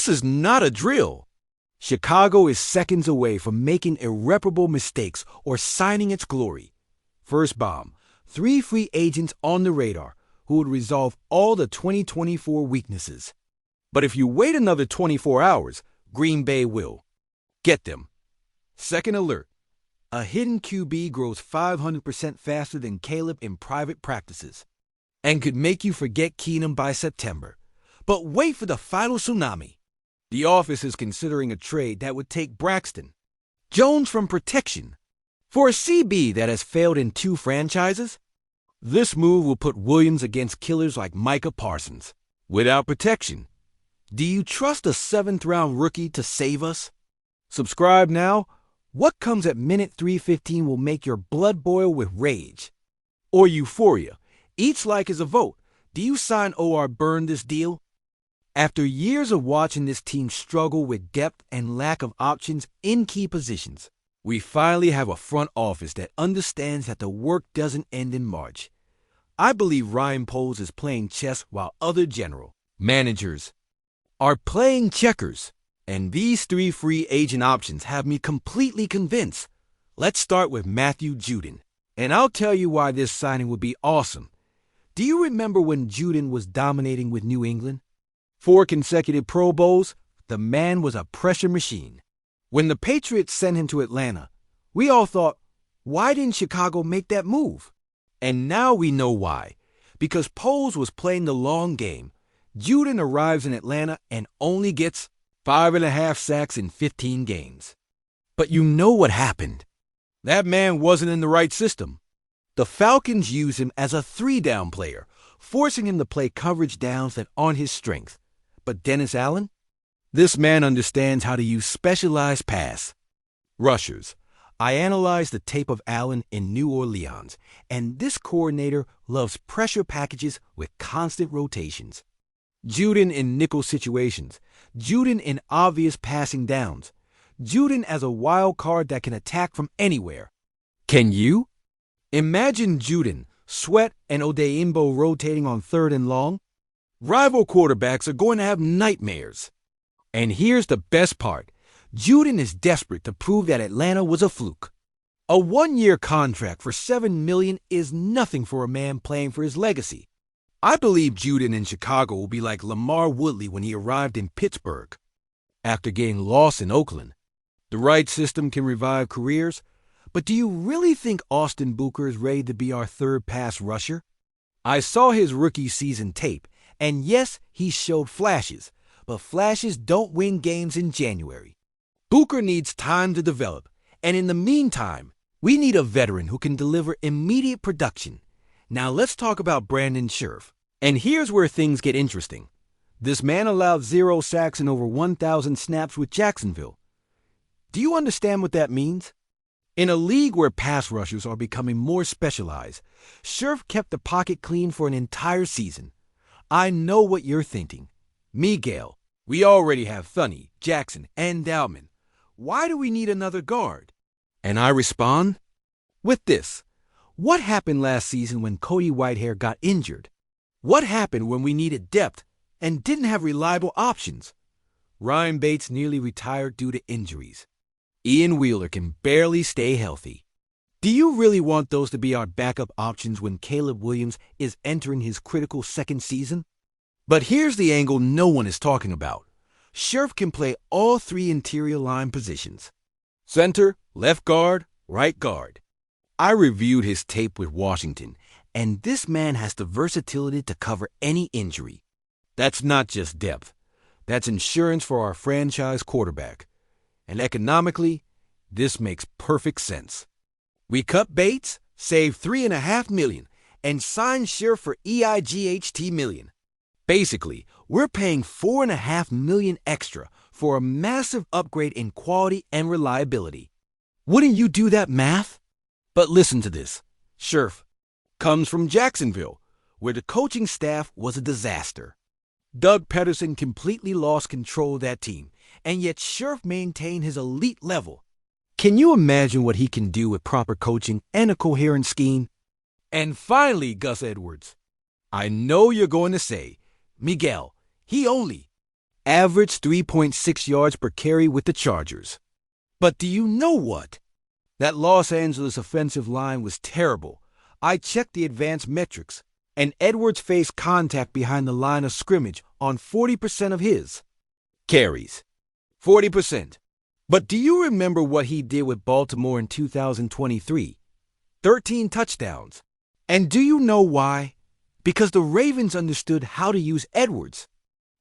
This is not a drill. Chicago is seconds away from making irreparable mistakes or signing its glory. First bomb, 3 free agents on the radar who would resolve all the 2024 weaknesses. But if you wait another 24 hours, Green Bay will. Get them. Second alert. A hidden QB grows 500% faster than Caleb in private practices and could make you forget Keenum by September. But wait for the final tsunami. The office is considering a trade that would take Braxton Jones from protection for a CB that has failed in 2 franchises. This move will put Williams against killers like Micah Parsons without protection. Do you trust a 7th-round rookie to save us? Subscribe now. What comes at minute 315 will make your blood boil with rage or euphoria. Each like is a vote. Do you sign or burn this deal? After years of watching this team struggle with depth and lack of options in key positions, we finally have a front office that understands that the work doesn't end in March. I believe Ryan Poles is playing chess while other general managers are playing checkers. And these 3 free agent options have me completely convinced. Let's start with Matthew Judon, and I'll tell you why this signing would be awesome. Do you remember when Judon was dominating with New England? 4 consecutive Pro Bowls, the man was a pressure machine. When the Patriots sent him to Atlanta, we all thought, why didn't Chicago make that move? And now we know why. Because Poles was playing the long game. Judon arrives in Atlanta and only gets 5.5 sacks in 15 games. But you know what happened. That man wasn't in the right system. The Falcons used him as a 3-down player, forcing him to play coverage downs that aren't his strength. But Dennis Allen? This man understands how to use specialized pass rushers. I analyzed the tape of Allen in New Orleans, and this coordinator loves pressure packages with constant rotations. Judon in nickel situations, Judon in obvious passing downs, Judon as a wild card that can attack from anywhere. Can you? Imagine Judon, Sweat, and Odeyingbo rotating on 3rd and long. Rival quarterbacks are going to have nightmares. And here's the best part. Judon is desperate to prove that Atlanta was a fluke. A 1-year contract for $7 million is nothing for a man playing for his legacy. I believe Judon in Chicago will be like Lamar Woodley when he arrived in Pittsburgh after getting lost in Oakland. The right system can revive careers, but do you really think Austin Booker is ready to be our 3rd pass rusher? I saw his rookie season tape, and yes, he showed flashes, but flashes don't win games in January. Booker needs time to develop, and in the meantime, we need a veteran who can deliver immediate production. Now let's talk about Brandon Sherf. And here's where things get interesting. This man allowed 0 sacks and over 1,000 snaps with Jacksonville. Do you understand what that means? In a league where pass rushers are becoming more specialized, Sherf kept the pocket clean for an entire season. I know what you're thinking. Miguel, we already have Thuney, Jackson, and Dalman. Why do we need another guard? And I respond with this. What happened last season when Cody Whitehair got injured? What happened when we needed depth and didn't have reliable options? Ryan Bates nearly retired due to injuries. Ian Wheeler can barely stay healthy. Do you really want those to be our backup options when Caleb Williams is entering his critical 2nd season? But here's the angle no one is talking about. Sherf can play all 3 interior line positions. Center, left guard, right guard. I reviewed his tape with Washington, and this man has the versatility to cover any injury. That's not just depth. That's insurance for our franchise quarterback. And economically, this makes perfect sense. We cut Bates, save $3.5 million, and sign Sherf for EIGHT million. Basically, we're paying $4.5 million extra for a massive upgrade in quality and reliability. Wouldn't you do that math? But listen to this. Sherf comes from Jacksonville, where the coaching staff was a disaster. Doug Pederson completely lost control of that team, and yet Sherf maintained his elite level. Can you imagine what he can do with proper coaching and a coherent scheme? And finally, Gus Edwards. I know you're going to say, Miguel, he only. averaged 3.6 yards per carry with the Chargers. But do you know what? That Los Angeles offensive line was terrible. I checked the advanced metrics, and Edwards faced contact behind the line of scrimmage on 40% of his carries. 40%. But do you remember what he did with Baltimore in 2023? 13 touchdowns. And do you know why? Because the Ravens understood how to use Edwards.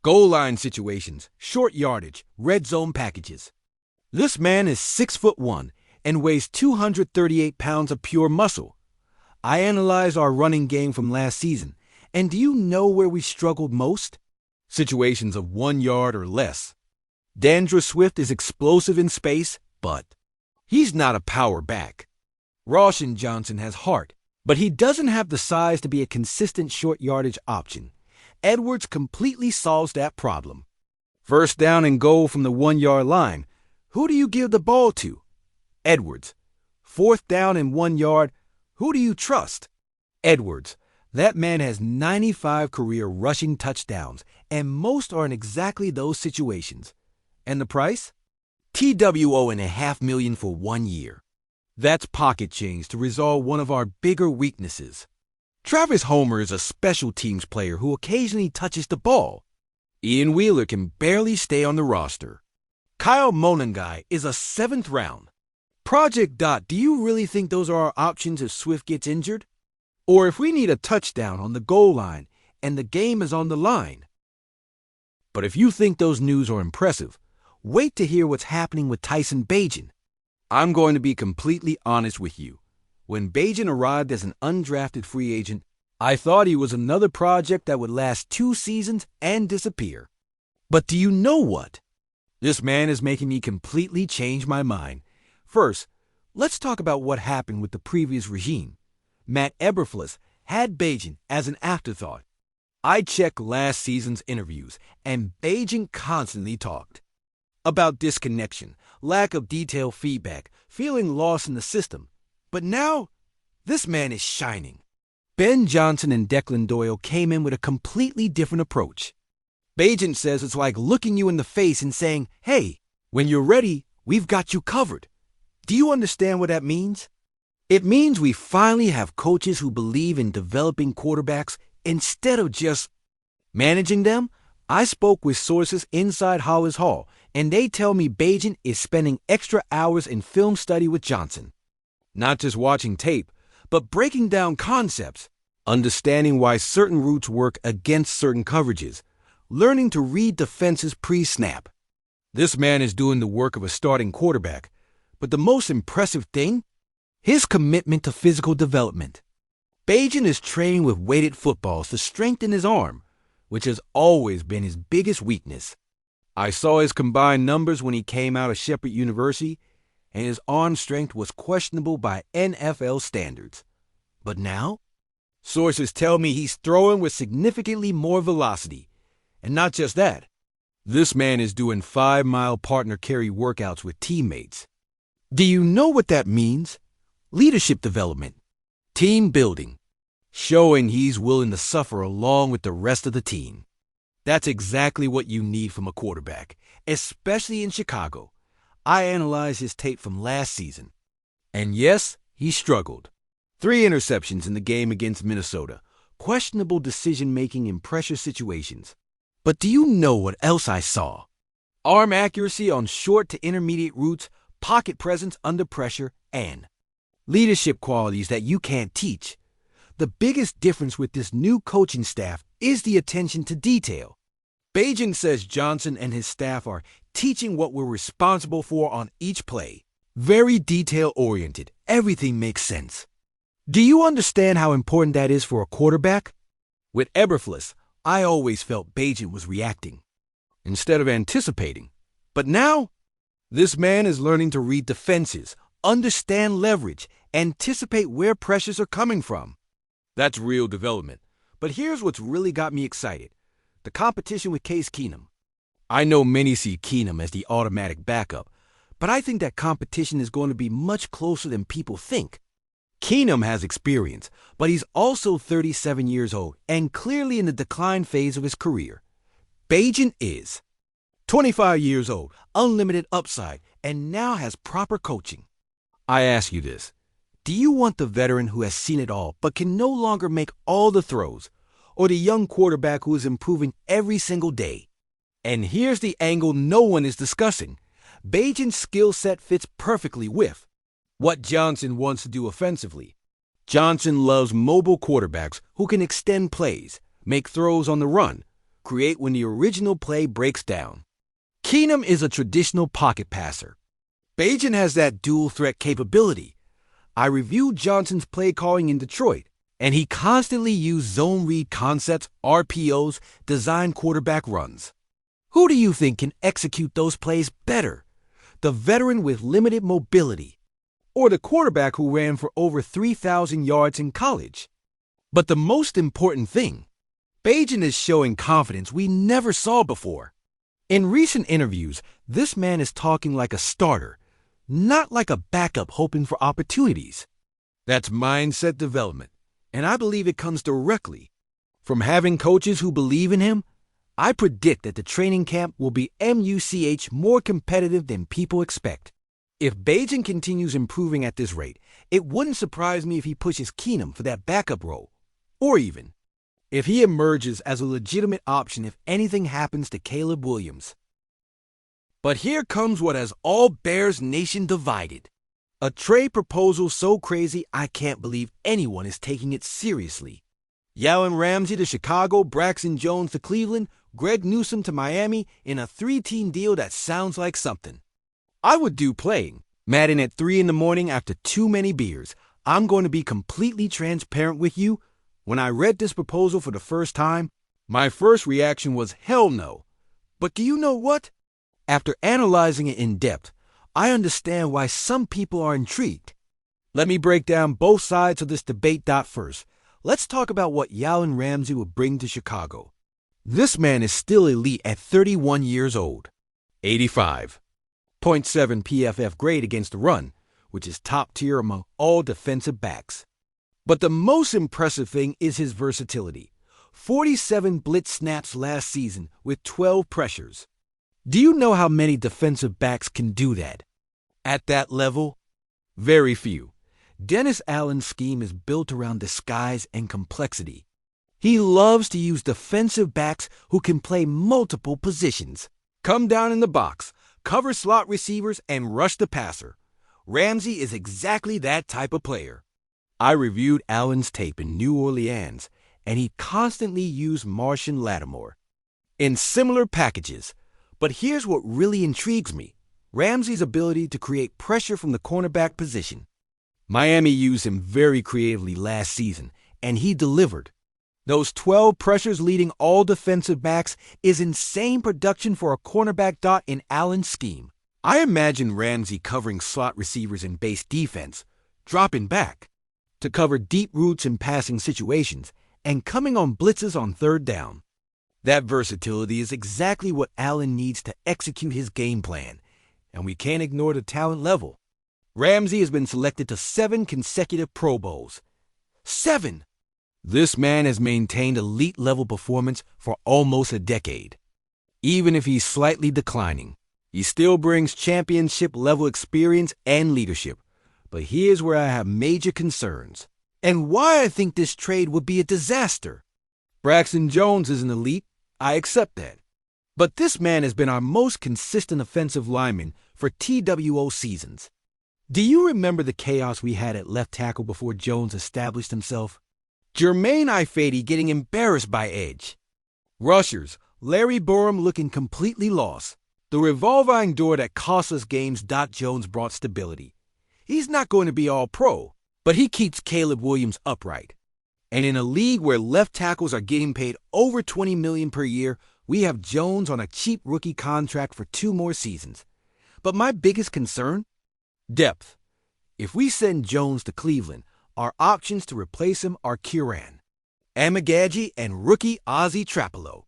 Goal line situations, short yardage, red zone packages. This man is 6'1" and weighs 238 pounds of pure muscle. I analyzed our running game from last season, and do you know where we struggled most? Situations of 1 yard or less. D'Andre Swift is explosive in space, but he's not a power back. Roshan Johnson has heart, but he doesn't have the size to be a consistent short yardage option. Edwards completely solves that problem. First down and goal from the 1 yard line. Who do you give the ball to? Edwards. Fourth down and 1 yard. Who do you trust? Edwards. That man has 95 career rushing touchdowns, and most are in exactly those situations. And the price? $2.5 million for 1 year. That's pocket change to resolve one of our bigger weaknesses. Travis Homer is a special teams player who occasionally touches the ball. Ian Wheeler can barely stay on the roster. Kyle Monangai is a 7th round. Project Dot, do you really think those are our options if Swift gets injured? Or if we need a touchdown on the goal line and the game is on the line? But if you think those news are impressive, wait to hear what's happening with Tyson Bean. I'm going to be completely honest with you. When Beijing arrived as an undrafted free agent, I thought he was another project that would last 2 seasons and disappear. But do you know what? This man is making me completely change my mind. First, let's talk about what happened with the previous regime. Matt Eberflus had Beijing as an afterthought. I checked last season's interviews, and Beijing constantly talked about disconnection, lack of detailed feedback, feeling lost in the system. But now, this man is shining. Ben Johnson and Declan Doyle came in with a completely different approach. Beijing says it's like looking you in the face and saying, hey, when you're ready, we've got you covered. Do you understand what that means? It means we finally have coaches who believe in developing quarterbacks instead of just managing them. I spoke with sources inside Hollis Hall, and they tell me Beijing is spending extra hours in film study with Johnson. Not just watching tape, but breaking down concepts, understanding why certain routes work against certain coverages, learning to read defenses pre-snap. This man is doing the work of a starting quarterback, but the most impressive thing? His commitment to physical development. Beijing is training with weighted footballs to strengthen his arm, which has always been his biggest weakness. I saw his combined numbers when he came out of Shepherd University, and his arm strength was questionable by NFL standards. But now, sources tell me he's throwing with significantly more velocity. And not just that, this man is doing 5-mile partner carry workouts with teammates. Do you know what that means? Leadership development, team building, showing he's willing to suffer along with the rest of the team. That's exactly what you need from a quarterback, especially in Chicago. I analyzed his tape from last season. And yes, he struggled. 3 interceptions in the game against Minnesota, questionable decision-making in pressure situations. But do you know what else I saw? Arm accuracy on short to intermediate routes, pocket presence under pressure, and leadership qualities that you can't teach. The biggest difference with this new coaching staff is the attention to detail. Beijing says Johnson and his staff are teaching what we're responsible for on each play. Very detail-oriented. Everything makes sense. Do you understand how important that is for a quarterback? With Eberflus, I always felt Beijing was reacting instead of anticipating. But now, this man is learning to read defenses, understand leverage, anticipate where pressures are coming from. That's real development. But here's what's really got me excited. The competition with Case Keenum. I know many see Keenum as the automatic backup, but I think that competition is going to be much closer than people think. Keenum has experience, but he's also 37 years old and clearly in the decline phase of his career. Beijing is. 25 years old, unlimited upside, and now has proper coaching. I ask you this. Do you want the veteran who has seen it all but can no longer make all the throws, or the young quarterback who is improving every single day? And here's the angle no one is discussing. Beijing's skill set fits perfectly with what Johnson wants to do offensively. Johnson loves mobile quarterbacks who can extend plays, make throws on the run, create when the original play breaks down. Keenum is a traditional pocket passer. Beijing has that dual threat capability. I reviewed Johnson's play calling in Detroit, and he constantly used zone read concepts, RPOs, designed quarterback runs. Who do you think can execute those plays better? The veteran with limited mobility, or the quarterback who ran for over 3,000 yards in college? But the most important thing, Beijing is showing confidence we never saw before. In recent interviews, this man is talking like a starter, not like a backup hoping for opportunities. That's mindset development, and I believe it comes directly from having coaches who believe in him. I predict that the training camp will be more competitive than people expect. If Beijing continues improving at this rate, it wouldn't surprise me if he pushes Keenum for that backup role, or even if he emerges as a legitimate option if anything happens to Caleb Williams. But here comes what has all Bears Nation divided. A trade proposal so crazy I can't believe anyone is taking it seriously. Jalen Ramsey to Chicago, Braxton Jones to Cleveland, Greg Newsome to Miami in a 3-team deal that sounds like something I would do playing Madden at 3 in the morning after too many beers. I'm going to be completely transparent with you. When I read this proposal for the first time, my first reaction was hell no. But do you know what? After analyzing it in depth, I understand why some people are intrigued. Let me break down both sides of this debate. First, let's talk about what Jalen Ramsey will bring to Chicago. This man is still elite at 31 years old. 85.7 PFF grade against the run, which is top tier among all defensive backs. But the most impressive thing is his versatility. 47 blitz snaps last season with 12 pressures. Do you know how many defensive backs can do that? At that level, very few. Dennis Allen's scheme is built around disguise and complexity. He loves to use defensive backs who can play multiple positions, come down in the box, cover slot receivers, and rush the passer. Ramsey is exactly that type of player. I reviewed Allen's tape in New Orleans, and he constantly used Marshon Lattimore in similar packages. But here's what really intrigues me. Ramsey's ability to create pressure from the cornerback position. Miami used him very creatively last season, and he delivered. Those 12 pressures leading all defensive backs is insane production for a cornerback. In Allen's scheme, I imagine Ramsey covering slot receivers in base defense, dropping back to cover deep routes in passing situations, and coming on blitzes on third down. That versatility is exactly what Allen needs to execute his game plan, and we can't ignore the talent level. Ramsey has been selected to 7 consecutive Pro Bowls. 7! This man has maintained elite-level performance for almost a decade. Even if he's slightly declining, he still brings championship-level experience and leadership. But here's where I have major concerns, and why I think this trade would be a disaster. Braxton Jones is an elite, I accept that. But this man has been our most consistent offensive lineman for TWO seasons. Do you remember the chaos we had at left tackle before Jones established himself? Jermaine Ifedi getting embarrassed by edge. Rushers, Larry Borum looking completely lost. The revolving door that cost us games. Jones brought stability. He's not going to be all pro, but he keeps Caleb Williams upright. And in a league where left tackles are getting paid over $20 million per year, we have Jones on a cheap rookie contract for 2 more seasons. But my biggest concern? Depth. If we send Jones to Cleveland, our options to replace him are Kieran Amagaji and rookie Ozzie Trapelo.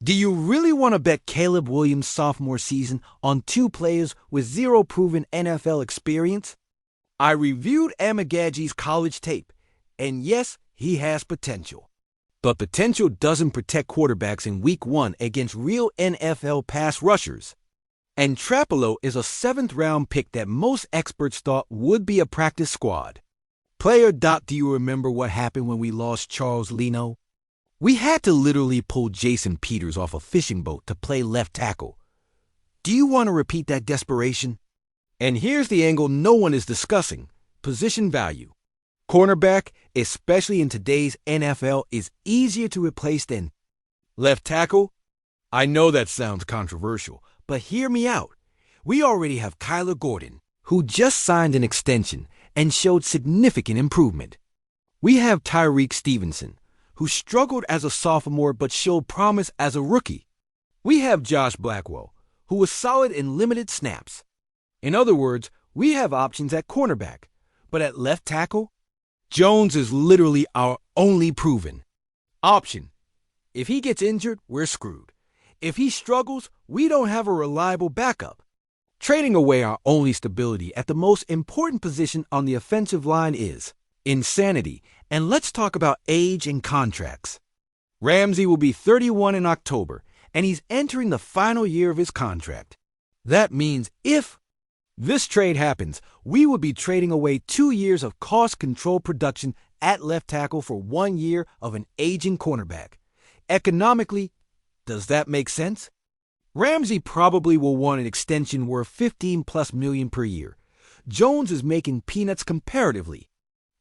Do you really want to bet Caleb Williams' sophomore season on 2 players with 0 proven NFL experience? I reviewed Amagaji's college tape, and yes, he has potential. But potential doesn't protect quarterbacks in Week 1 against real NFL pass rushers. And Trapelo is a 7th-round pick that most experts thought would be a practice squad. Player. Do you remember what happened when we lost Charles Leno? We had to literally pull Jason Peters off a fishing boat to play left tackle. Do you want to repeat that desperation? And here's the angle no one is discussing: position value. Cornerback, especially in today's NFL, is easier to replace than left tackle. I know that sounds controversial, but hear me out. We already have Kyler Gordon, who just signed an extension and showed significant improvement. We have Tyreek Stevenson, who struggled as a sophomore but showed promise as a rookie. We have Josh Blackwell, who was solid in limited snaps. In other words, we have options at cornerback, but at left tackle, Jones is literally our only proven option. If he gets injured, we're screwed. If he struggles, we don't have a reliable backup. Trading away our only stability at the most important position on the offensive line is insanity. And let's talk about age and contracts. Ramsey will be 31 in October, and he's entering the final year of his contract. That means if this trade happens, we would be trading away 2 years of cost-control production at left tackle for 1 year of an aging cornerback. Economically, does that make sense? Ramsey probably will want an extension worth $15+ million per year. Jones is making peanuts comparatively.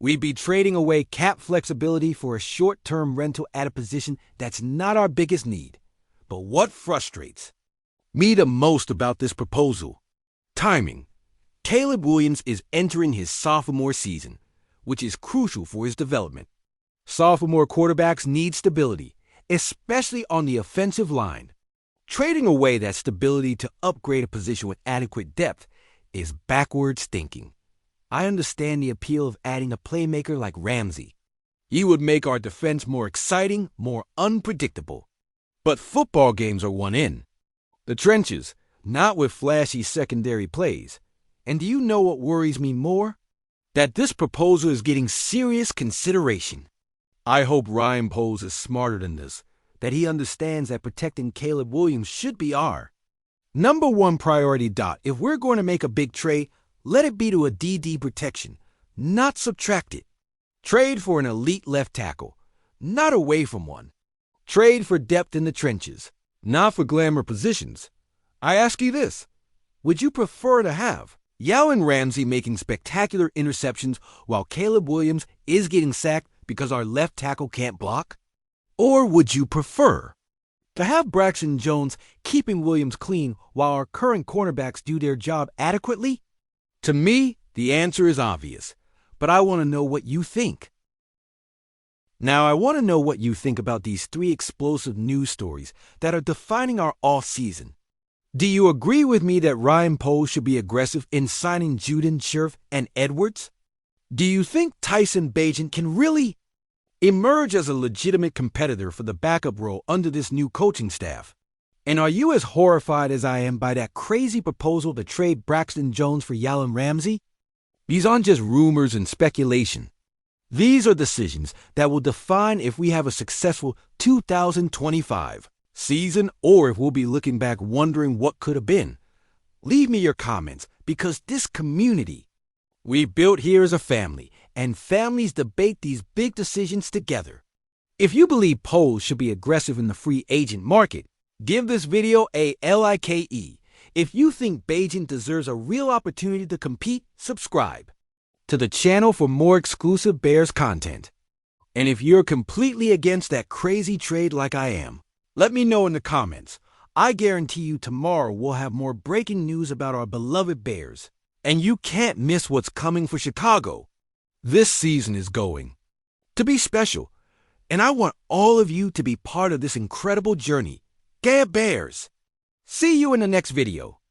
We'd be trading away cap flexibility for a short-term rental at a position that's not our biggest need. But what frustrates me the most about this proposal? Timing. Caleb Williams is entering his sophomore season, which is crucial for his development. Sophomore quarterbacks need stability, especially on the offensive line. Trading away that stability to upgrade a position with adequate depth is backwards thinking. I understand the appeal of adding a playmaker like Ramsey. He would make our defense more exciting, more unpredictable. But football games are won in the trenches, not with flashy secondary plays. And do you know what worries me more? That this proposal is getting serious consideration. I hope Ryan Poles is smarter than this, that he understands that protecting Caleb Williams should be our #1 priority. If we're going to make a big trade, let it be to a DD protection, not subtract it. Trade for an elite left tackle, not away from one. Trade for depth in the trenches, not for glamour positions. I ask you this: would you prefer to have Jalen Ramsey making spectacular interceptions while Caleb Williams is getting sacked because our left tackle can't block? Or would you prefer to have Braxton Jones keeping Williams clean while our current cornerbacks do their job adequately? To me, the answer is obvious, but I want to know what you think. Now, I want to know what you think about these 3 explosive news stories that are defining our off-season. Do you agree with me that Ryan Poles should be aggressive in signing Juden, Sherf, and Edwards? Do you think Tyson Bean can really emerge as a legitimate competitor for the backup role under this new coaching staff? And are you as horrified as I am by that crazy proposal to trade Braxton Jones for Jalen Ramsey? These aren't just rumors and speculation. These are decisions that will define if we have a successful 2025 season or if we'll be looking back wondering what could have been. Leave me your comments, because this community we built here is a family, and families debate these big decisions together. If you believe Poles should be aggressive in the free agent market, give this video a like. If you think Beijing deserves a real opportunity to compete, subscribe to the channel for more exclusive Bears content. And if you're completely against that crazy trade like I am, let me know in the comments. I guarantee you tomorrow we'll have more breaking news about our beloved Bears. And you can't miss what's coming for Chicago. This season is going to be special, and I want all of you to be part of this incredible journey. Go Bears! See you in the next video.